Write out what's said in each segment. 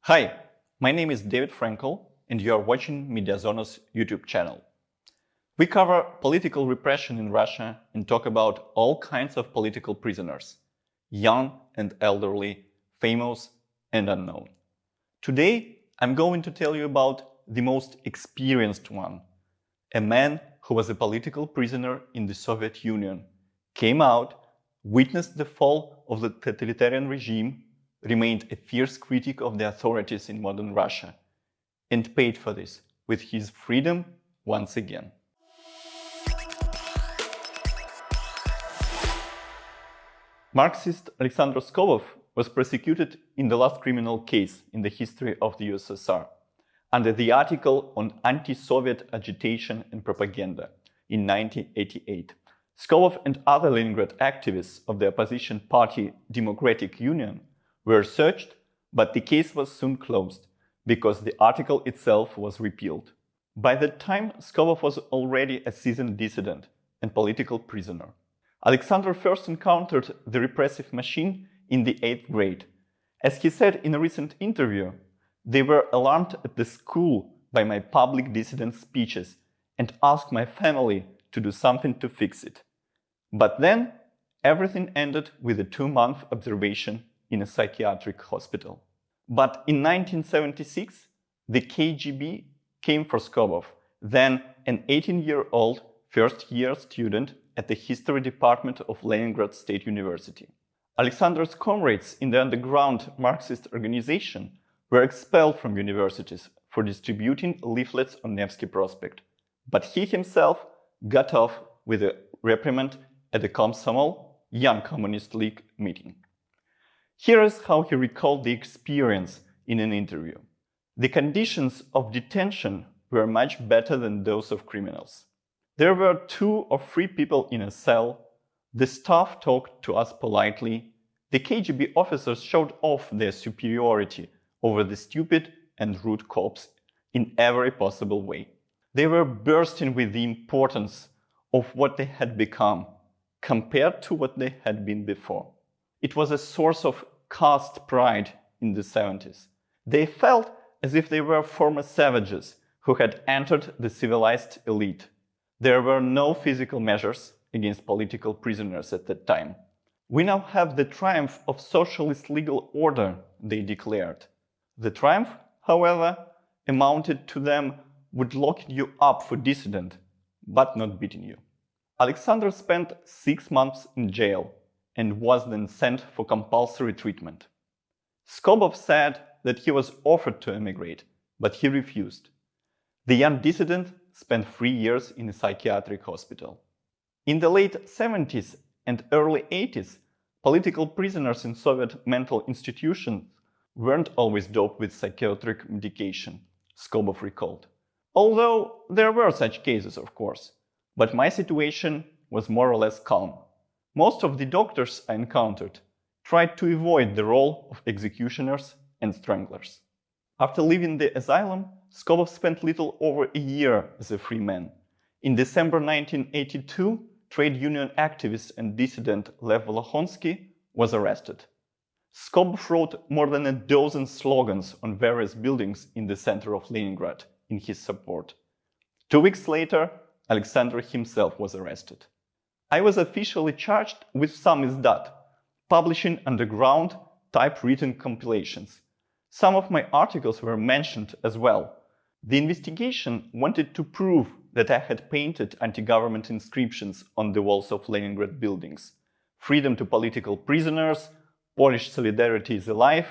Hi, my name is David Frankel, and you are watching Mediazona's YouTube channel. We cover political repression in Russia and talk about all kinds of political prisoners, young and elderly, famous and unknown. Today, I'm going to tell you about the most experienced one, a man who was a political prisoner in the Soviet Union, came out, witnessed the fall of the totalitarian regime, remained a fierce critic of the authorities in modern Russia, and paid for this with his freedom once again. Marxist Alexander Skobov was prosecuted in the last criminal case in the history of the USSR under the article on anti-Soviet agitation and propaganda in 1988. Skobov and other Leningrad activists of the opposition party Democratic Union were searched, but the case was soon closed because the article itself was repealed. By that time, Skobov was already a seasoned dissident and political prisoner. Alexander first encountered the repressive machine in the 8th grade. As he said in a recent interview, they were alarmed at the school by my public dissident speeches and asked my family to do something to fix it. But then, everything ended with a 2-month observation in a psychiatric hospital. But in 1976, the KGB came for Skobov, then an 18-year-old first-year student at the history department of Leningrad State University. Alexander's comrades in the underground Marxist organization were expelled from universities for distributing leaflets on Nevsky Prospect, but he himself got off with a reprimand at the Komsomol Young Communist League meeting. Here is how he recalled the experience in an interview. The conditions of detention were much better than those of criminals. There were 2 or 3 people in a cell. The staff talked to us politely. The KGB officers showed off their superiority over the stupid and rude cops in every possible way. They were bursting with the importance of what they had become compared to what they had been before. It was a source of caste pride in the 70s. They felt as if they were former savages who had entered the civilized elite. There were no physical measures against political prisoners at that time. We now have the triumph of socialist legal order, they declared. The triumph, however, amounted to them would lock you up for dissident, but not beating you. Alexander spent 6 months in jail and was then sent for compulsory treatment. Skobov said that he was offered to emigrate, but he refused. The young dissident spent 3 years in a psychiatric hospital. In the late 70s and early 80s, political prisoners in Soviet mental institutions weren't always doped with psychiatric medication, Skobov recalled. Although there were such cases, of course, but my situation was more or less calm. Most of the doctors I encountered tried to avoid the role of executioners and stranglers. After leaving the asylum, Skobov spent little over a year as a free man. In December 1982, trade union activist and dissident Lev Volokhovsky was arrested. Skobov wrote more than a dozen slogans on various buildings in the center of Leningrad in his support. 2 weeks later, Alexander himself was arrested. I was officially charged with samizdat, publishing underground typewritten compilations. Some of my articles were mentioned as well. The investigation wanted to prove that I had painted anti-government inscriptions on the walls of Leningrad buildings. Freedom to political prisoners, Polish solidarity is alive.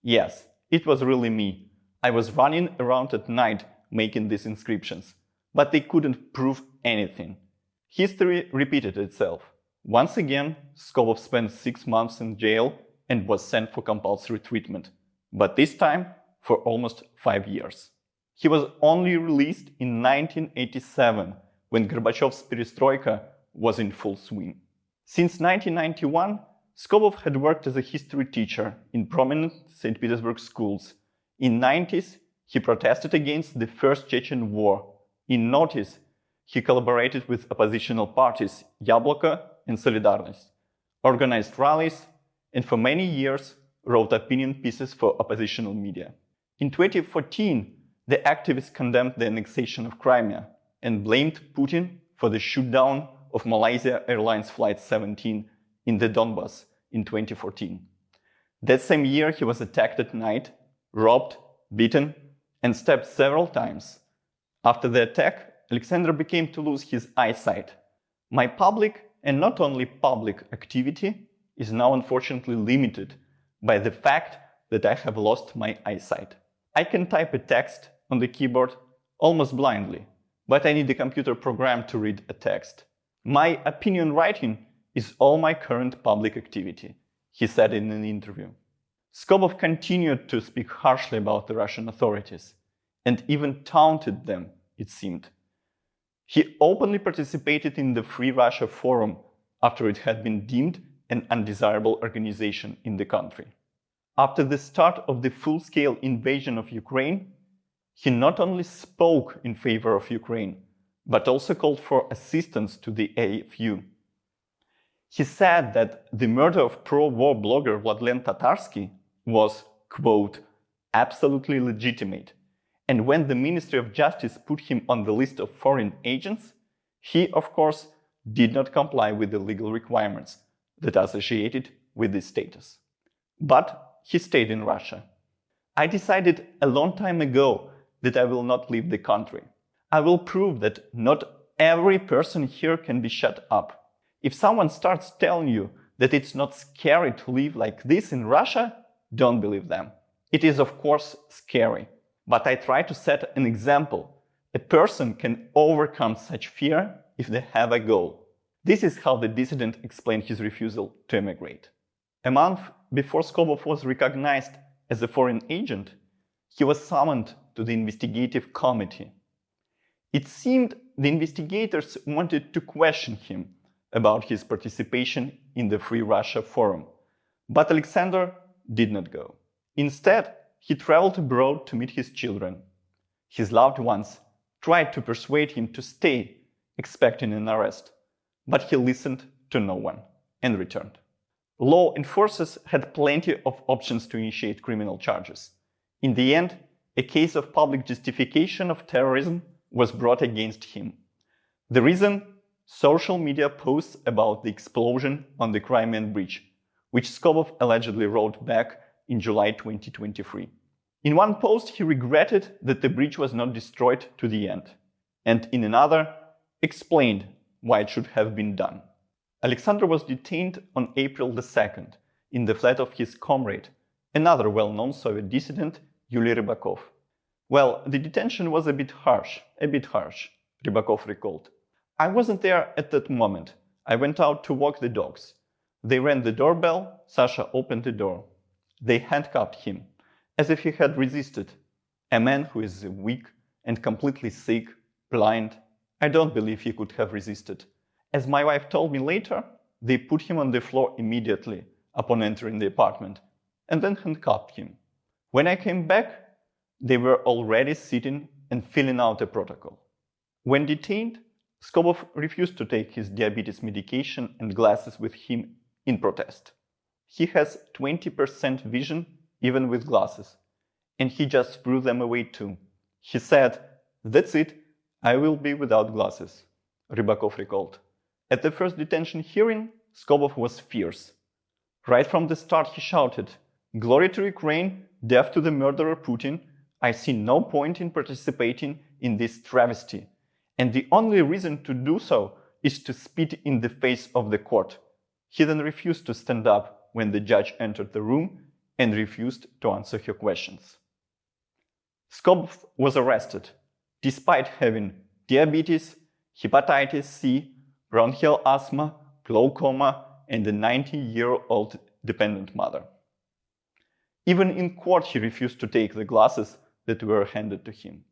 Yes, it was really me. I was running around at night making these inscriptions, but they couldn't prove anything. History repeated itself. Once again, Skobov spent 6 months in jail and was sent for compulsory treatment, but this time for almost 5 years. He was only released in 1987, when Gorbachev's perestroika was in full swing. Since 1991, Skobov had worked as a history teacher in prominent St Petersburg schools. In the 90s, he protested against the First Chechen War. In the 90s, he collaborated with oppositional parties Yabloko and Solidarność, organized rallies, and for many years wrote opinion pieces for oppositional media. In 2014, the activists condemned the annexation of Crimea and blamed Putin for the shoot-down of Malaysia Airlines Flight 17 in the Donbass in 2014. That same year, he was attacked at night, robbed, beaten, and stabbed several times. After the attack, Alexander began to lose his eyesight. My public, and not only public, activity is now unfortunately limited by the fact that I have lost my eyesight. I can type a text on the keyboard almost blindly, but I need a computer program to read a text. My opinion writing is all my current public activity, he said in an interview. Skobov continued to speak harshly about the Russian authorities, and even taunted them, it seemed. He openly participated in the Free Russia Forum after it had been deemed an undesirable organization in the country. After the start of the full-scale invasion of Ukraine, he not only spoke in favor of Ukraine, but also called for assistance to the AFU. He said that the murder of pro-war blogger Vladlen Tatarsky was, quote, absolutely legitimate, and when the Ministry of Justice put him on the list of foreign agents, he, of course, did not comply with the legal requirements that are associated with this status. But he stayed in Russia. I decided a long time ago that I will not leave the country. I will prove that not every person here can be shut up. If someone starts telling you that it's not scary to live like this in Russia, don't believe them. It is, of course, scary. But I try to set an example. A person can overcome such fear if they have a goal. This is how the dissident explained his refusal to emigrate. A month before Skobov was recognized as a foreign agent, he was summoned to the investigative committee. It seemed the investigators wanted to question him about his participation in the Free Russia Forum, but Alexander did not go. Instead, he traveled abroad to meet his children. His loved ones tried to persuade him to stay, expecting an arrest, but he listened to no one and returned. Law enforcers had plenty of options to initiate criminal charges. In the end, a case of public justification of terrorism was brought against him. The reason? Social media posts about the explosion on the Crimean Bridge, which Skobov allegedly wrote back in July 2023. In one post, he regretted that the bridge was not destroyed to the end, and in another, explained why it should have been done. Alexander was detained on April 2nd in the flat of his comrade, another well-known Soviet dissident, Yuliy Rybakov. Well, the detention was a bit harsh, Rybakov recalled. I wasn't there at that moment. I went out to walk the dogs. They rang the doorbell, Sasha opened the door. They handcuffed him, as if he had resisted. A man who is weak and completely sick, blind. I don't believe he could have resisted. As my wife told me later, they put him on the floor immediately upon entering the apartment, and then handcuffed him. When I came back, they were already sitting and filling out a protocol. When detained, Skobov refused to take his diabetes medication and glasses with him in protest. He has 20% vision even with glasses, and he just threw them away too. He said, "That's it, I will be without glasses," Rybakov recalled. At the first detention hearing, Skobov was fierce. Right from the start he shouted, "Glory to Ukraine, death to the murderer Putin. I see no point in participating in this travesty. And the only reason to do so is to spit in the face of the court." He then refused to stand up when the judge entered the room and refused to answer her questions. Skobov was arrested, despite having diabetes, hepatitis C, bronchial asthma, glaucoma, and a 90-year-old dependent mother. Even in court, he refused to take the glasses that were handed to him.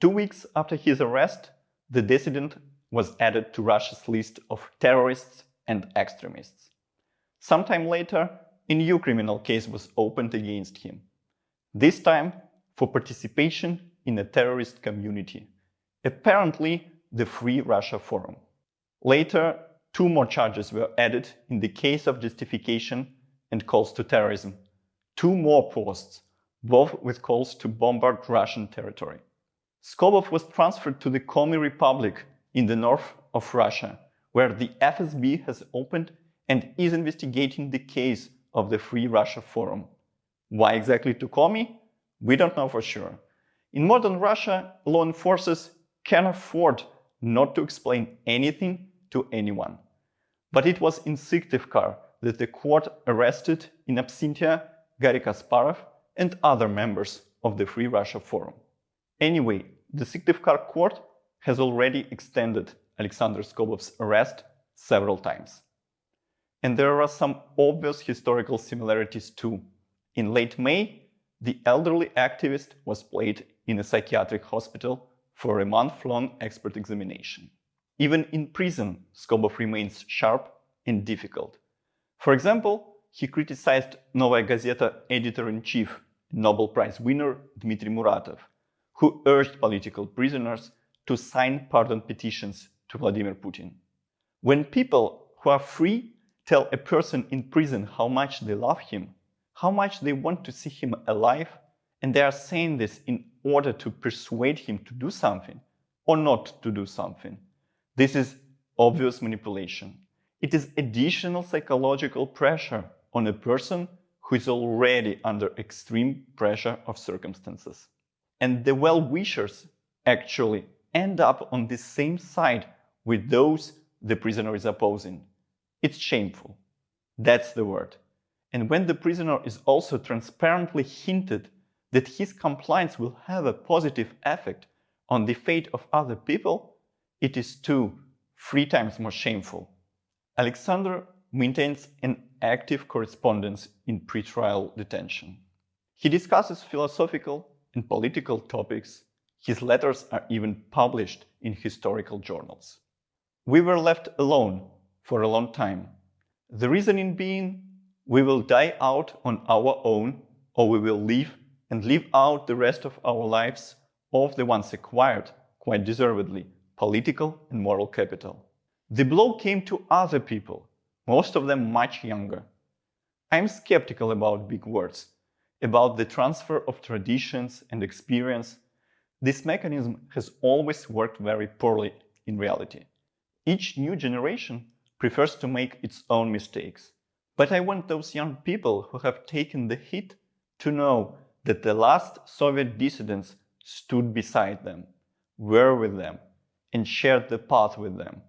2 weeks after his arrest, the dissident was added to Russia's list of terrorists and extremists. Sometime later, a new criminal case was opened against him, this time for participation in a terrorist community, apparently the Free Russia Forum. Later, 2 more charges were added in the case of justification and calls to terrorism. 2 more posts, both with calls to bombard Russian territory. Skobov was transferred to the Komi Republic in the north of Russia, where the FSB has opened and is investigating the case of the Free Russia Forum. Why exactly to Komi? We don't know for sure. In modern Russia, law enforcers can afford not to explain anything to anyone. But it was in Syktyvkar that the court arrested in absentia Garry Kasparov and other members of the Free Russia Forum. Anyway, the Syktyvkar court has already extended Alexander Skobov's arrest several times. And there are some obvious historical similarities too. In late May, the elderly activist was placed in a psychiatric hospital for a month-long expert examination. Even in prison, Skobov remains sharp and difficult. For example, he criticized Novaya Gazeta editor-in-chief, Nobel Prize winner Dmitry Muratov, who urged political prisoners to sign pardon petitions to Vladimir Putin. When people who are free tell a person in prison how much they love him, how much they want to see him alive, and they are saying this in order to persuade him to do something or not to do something, this is obvious manipulation. It is additional psychological pressure on a person who is already under extreme pressure of circumstances. And the well-wishers actually end up on the same side with those the prisoner is opposing. It's shameful. That's the word. And when the prisoner is also transparently hinted that his compliance will have a positive effect on the fate of other people, it is too 3 times more shameful. Alexander maintains an active correspondence in pretrial detention. He discusses philosophical and political topics. His letters are even published in historical journals. We were left alone for a long time. The reasoning being, we will die out on our own, or we will live and live out the rest of our lives of the once acquired, quite deservedly, political and moral capital. The blow came to other people, most of them much younger. I am skeptical about big words, about the transfer of traditions and experience. This mechanism has always worked very poorly in reality. Each new generation prefers to make its own mistakes. But I want those young people who have taken the hit to know that the last Soviet dissidents stood beside them, were with them, and shared the path with them.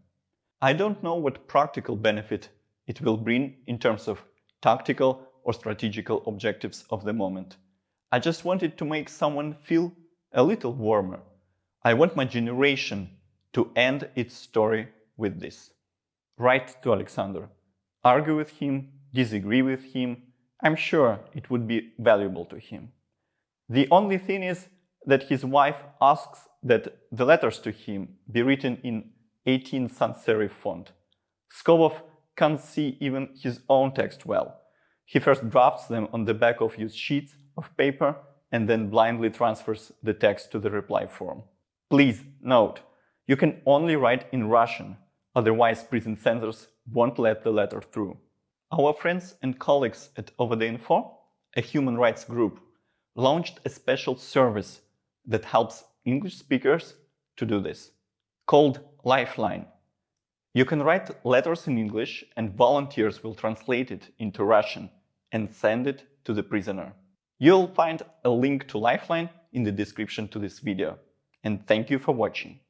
I don't know what practical benefit it will bring in terms of tactical or strategical objectives of the moment. I just wanted to make someone feel a little warmer. I want my generation to end its story with this. Write to Alexander. Argue with him, disagree with him. I'm sure it would be valuable to him. The only thing is that his wife asks that the letters to him be written in 18 sans serif font. Skobov can't see even his own text well. He first drafts them on the back of used sheets of paper and then blindly transfers the text to the reply form. Please note, you can only write in Russian, otherwise prison censors won't let the letter through. Our friends and colleagues at OVD-Info, a human rights group, launched a special service that helps English speakers to do this, called Lifeline. You can write letters in English and volunteers will translate it into Russian and send it to the prisoner. You'll find a link to Lifeline in the description to this video. And thank you for watching.